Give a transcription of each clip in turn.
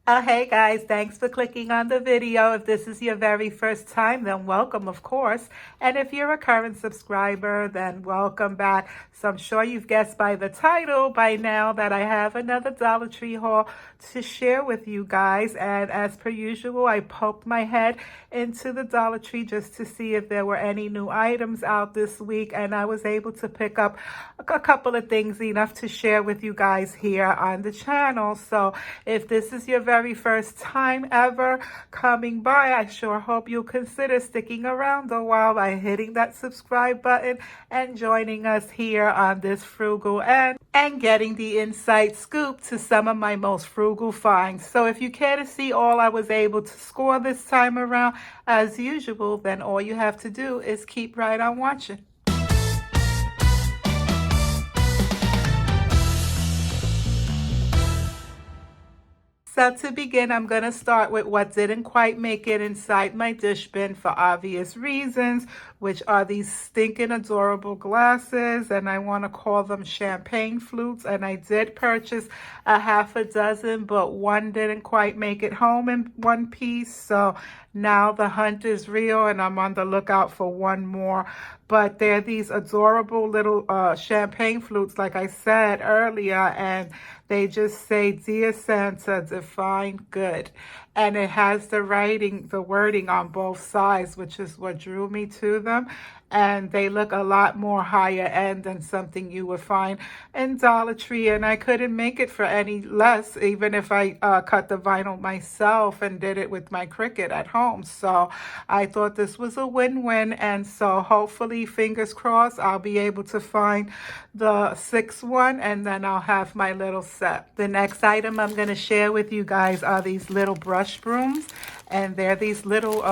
Hey guys, thanks for clicking on the video. If this is your very first time, then welcome, of course. And if you're a current subscriber, then welcome back. So I'm sure you've guessed by the title by now that I have another Dollar Tree haul to share with you guys. And as per usual, I poked my head into the Dollar Tree just to see if there were any new items out this week. And I was able to pick up a couple of things, enough to share with you guys here on the channel. So if this is your very first time ever coming by, I sure hope you'll consider sticking around a while by hitting that subscribe button and joining us here on this frugal and getting the inside scoop to some of my most frugal finds. So if you care to see all I was able to score this time around, as usual, then all you have to do is keep right on watching. So to begin, I'm going to start with what didn't quite make it inside my dish bin for obvious reasons, which are these stinking adorable glasses, and I want to call them champagne flutes. And I did purchase a half a dozen, but one didn't quite make it home in one piece. So now the hunt is real and I'm on the lookout for one more. But they're these adorable little champagne flutes, like I said earlier, and they just say, "Dear Santa, define good." And it has the wording on both sides, which is what drew me to them. And they look a lot more higher end than something you would find in Dollar Tree. And I couldn't make it for any less, even if I cut the vinyl myself and did it with my Cricut at home. So I thought this was a win-win. And so hopefully, fingers crossed, I'll be able to find the sixth one, and then I'll have my little set. The next item I'm going to share with you guys are these little brush brooms. And they're these little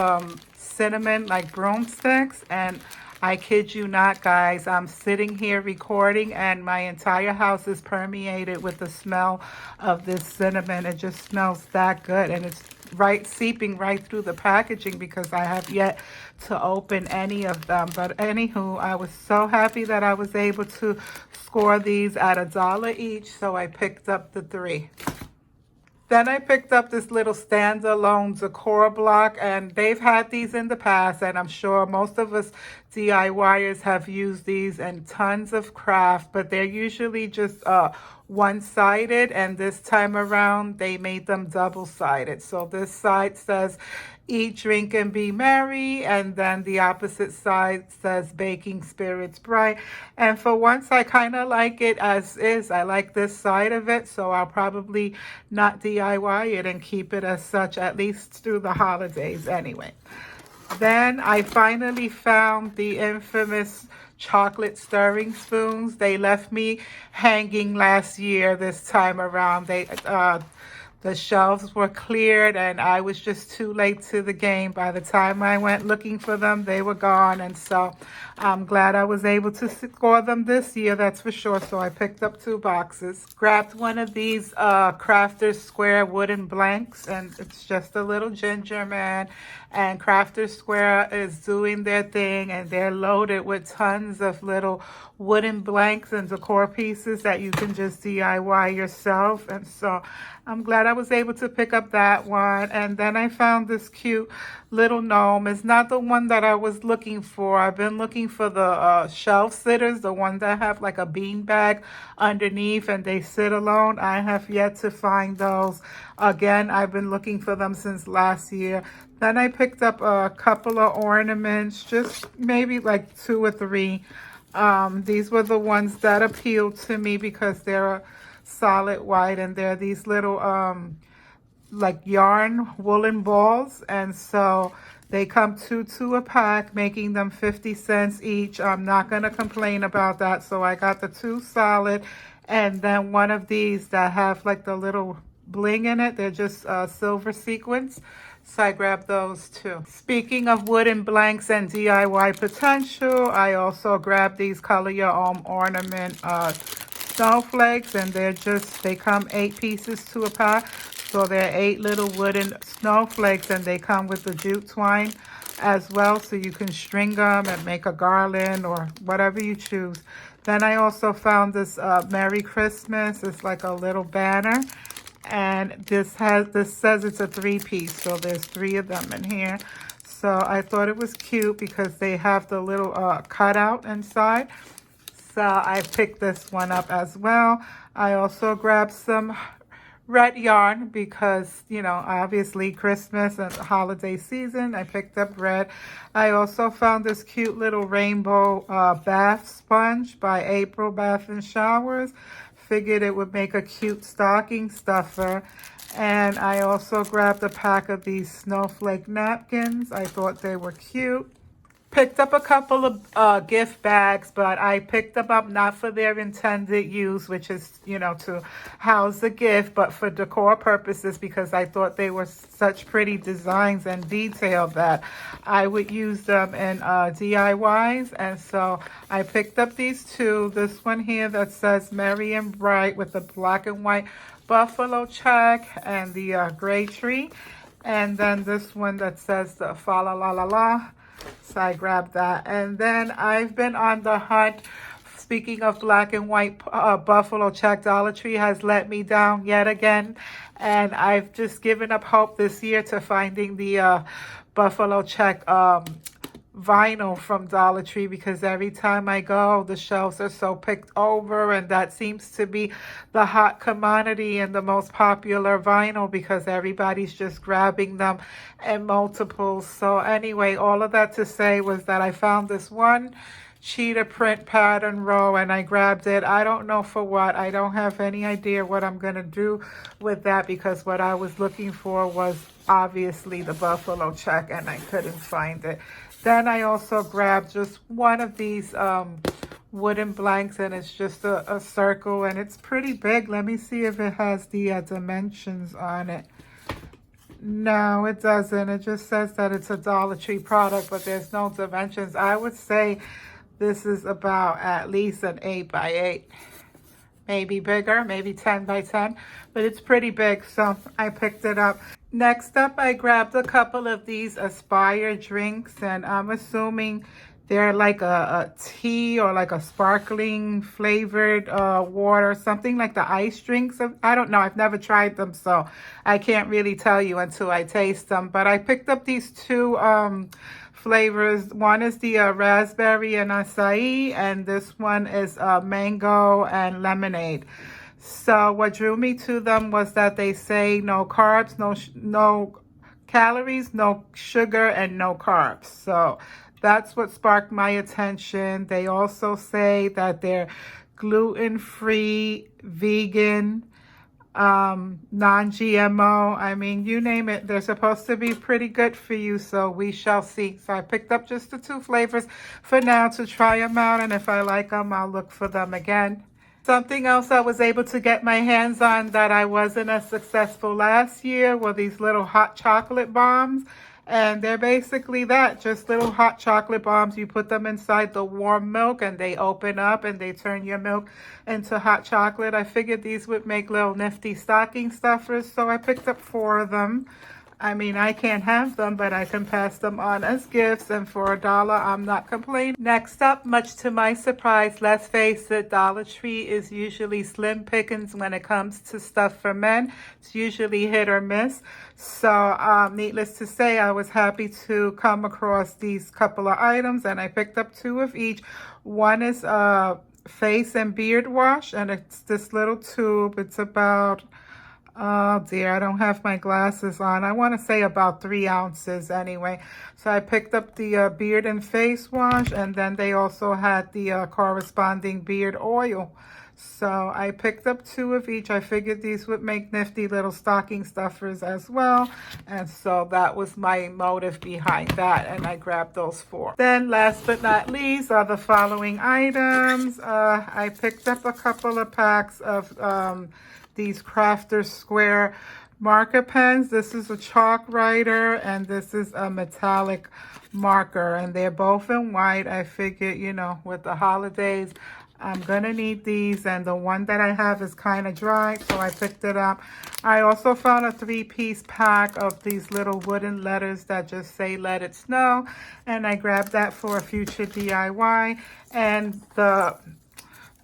cinnamon like broomsticks. And I kid you not, guys, I'm sitting here recording and my entire house is permeated with the smell of this cinnamon. It just smells that good, and it's seeping right through the packaging because I have yet to open any of them. But anywho, I was so happy that I was able to score these at $1 each, so I picked up the 3. Then I picked up this little Stanzalone Decor block, and they've had these in the past, and I'm sure most of us DIYers have used these in tons of craft, but they're usually just one-sided, and this time around they made them double-sided. So this side says, "Eat, drink, and be merry," and then the opposite side says, "Baking spirits bright." And for once, I kind of like it as is. I like this side of it, so I'll probably not DIY it and keep it as such, at least through the holidays anyway. Then I finally found the infamous chocolate stirring spoons. They left me hanging last year this time around. The shelves were cleared and I was just too late to the game. By the time I went looking for them, they were gone. And so I'm glad I was able to score them this year, that's for sure. So I picked up 2 boxes. Grabbed one of these Crafter's Square wooden blanks, and it's just a little ginger man. And Crafter Square is doing their thing, and they're loaded with tons of little wooden blanks and decor pieces that you can just DIY yourself. And so I'm glad I was able to pick up that one. And then I found this cute little gnome. It's not the one that I was looking for. I've been looking for the shelf sitters, the ones that have like a bean bag underneath and they sit alone. I have yet to find those. Again, I've been looking for them since last year. Then I picked up a couple of ornaments, just maybe like 2 or 3. These were the ones that appealed to me because they're a solid white, and they're these little like yarn woolen balls, and so they come 2 a pack, making them 50 cents each. I'm not going to complain about that. So I got the 2 solid, and then one of these that have like the little bling in it. They're just silver sequins. So I grabbed those too. Speaking of wooden blanks and DIY potential, I also grabbed these Color Your Own Ornament snowflakes, and they come 8 pieces to a pack. So they're 8 little wooden snowflakes, and they come with the jute twine as well, so you can string them and make a garland or whatever you choose. Then I also found this Merry Christmas. It's like a little banner, And this says it's a 3-piece, so there's 3 of them in here. So I thought it was cute because they have the little cutout inside. So I picked this one up as well. I also grabbed some red yarn because, you know, obviously Christmas and the holiday season, I picked up red. I also found this cute little rainbow bath sponge by April Bath and Showers. Figured it would make a cute stocking stuffer. And I also grabbed a pack of these Snowflake Napkins. I thought they were cute. Picked up a couple of gift bags, but I picked them up not for their intended use, which is, you know, to house the gift, but for decor purposes because I thought they were such pretty designs and detail that I would use them in DIYs. And so I picked up these 2. This one here that says Merry and Bright with the black and white buffalo check and the gray tree. And then this one that says the fa la la la la. So I grabbed that. And then I've been on the hunt. Speaking of black and white buffalo check, Dollar Tree has let me down yet again. And I've just given up hope this year to finding the buffalo check vinyl from Dollar Tree because every time I go, the shelves are so picked over, and that seems to be the hot commodity and the most popular vinyl because everybody's just grabbing them in multiples. So anyway, all of that to say was that I found this one cheetah print pattern row and I grabbed it. I don't know for what. I don't have any idea what I'm going to do with that because what I was looking for was obviously the buffalo check and I couldn't find it. Then I also grabbed just one of these wooden blanks, and it's just a circle, and it's pretty big. Let me see if it has the dimensions on it. No, it doesn't. It just says that it's a Dollar Tree product, but there's no dimensions. I would say this is about at least an 8 by 8. Maybe bigger, maybe 10 by 10, but it's pretty big, so I picked it up. Next up, I grabbed a couple of these Aspire drinks, and I'm assuming they're like a tea or like a sparkling flavored water, something like the ice drinks. I don't know. I've never tried them, so I can't really tell you until I taste them. But I picked up these 2 flavors. One is the raspberry and acai, and this one is mango and lemonade. So what drew me to them was that they say no carbs, no calories, no sugar, and no carbs. So that's what sparked my attention. They also say that they're gluten-free, vegan, non-GMO. I mean, you name it, they're supposed to be pretty good for you, so we shall see. So I picked up just the 2 flavors for now to try them out, and if I like them, I'll look for them again. Something else I was able to get my hands on that I wasn't as successful last year were these little hot chocolate bombs. And they're basically that, just little hot chocolate bombs. You put them inside the warm milk and they open up and they turn your milk into hot chocolate. I figured these would make little nifty stocking stuffers, so I picked up 4 of them. I mean, I can't have them, but I can pass them on as gifts, and for $1, I'm not complaining. Next up, much to my surprise, let's face it, Dollar Tree is usually slim pickings when it comes to stuff for men. It's usually hit or miss. So, needless to say, I was happy to come across these couple of items, and I picked up 2 of each. One is face and beard wash, and it's this little tube. It's about... oh dear, I don't have my glasses on. I want to say about 3 ounces anyway. So I picked up the beard and face wash, and then they also had the corresponding beard oil. So I picked up 2 of each. I figured these would make nifty little stocking stuffers as well. And so that was my motive behind that, and I grabbed those 4. Then last but not least are the following items. I picked up a couple of packs of these Crafter Square marker pens. This is a chalk writer and this is a metallic marker, and they're both in white. I figured, you know, with the holidays, I'm gonna need these, and the one that I have is kind of dry, so I picked it up. I also found a 3-piece pack of these little wooden letters that just say "Let It Snow," and I grabbed that for a future DIY. And the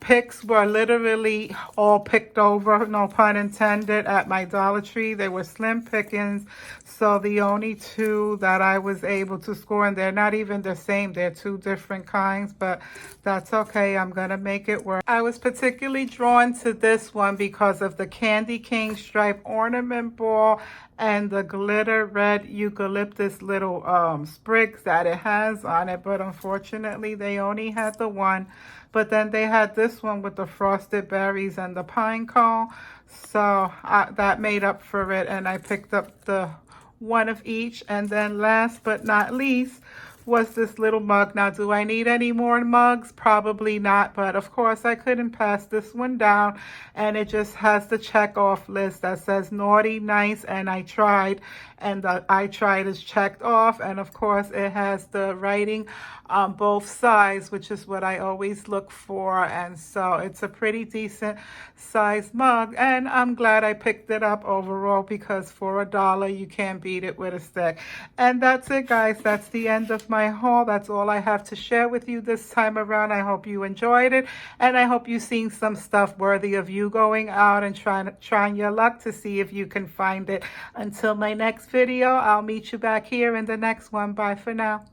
picks were literally all picked over, no pun intended, at my Dollar Tree. They were slim pickings. So the only two that I was able to score, and they're not even the same, they're two different kinds, but that's okay. I'm going to make it work. I was particularly drawn to this one because of the Candy Cane stripe ornament ball and the glitter red eucalyptus little sprigs that it has on it, but unfortunately they only had the one. But then they had this one with the frosted berries and the pine cone, so that made up for it, and I picked up the one of each. And then last but not least was this little mug. Now, do I need any more mugs? Probably not, but of course I couldn't pass this one down, and it just has the check off list that says naughty, nice, and I tried, and the I tried is checked off. And of course it has the writing on both sides, which is what I always look for, and so it's a pretty decent size mug, and I'm glad I picked it up overall, because for $1 you can't beat it with a stick. And that's it, guys. That's the end of my haul. That's all I have to share with you this time around. I hope you enjoyed it, and I hope you've seen some stuff worthy of you going out and trying your luck to see if you can find it. Until my next video, I'll meet you back here in the next one. Bye for now.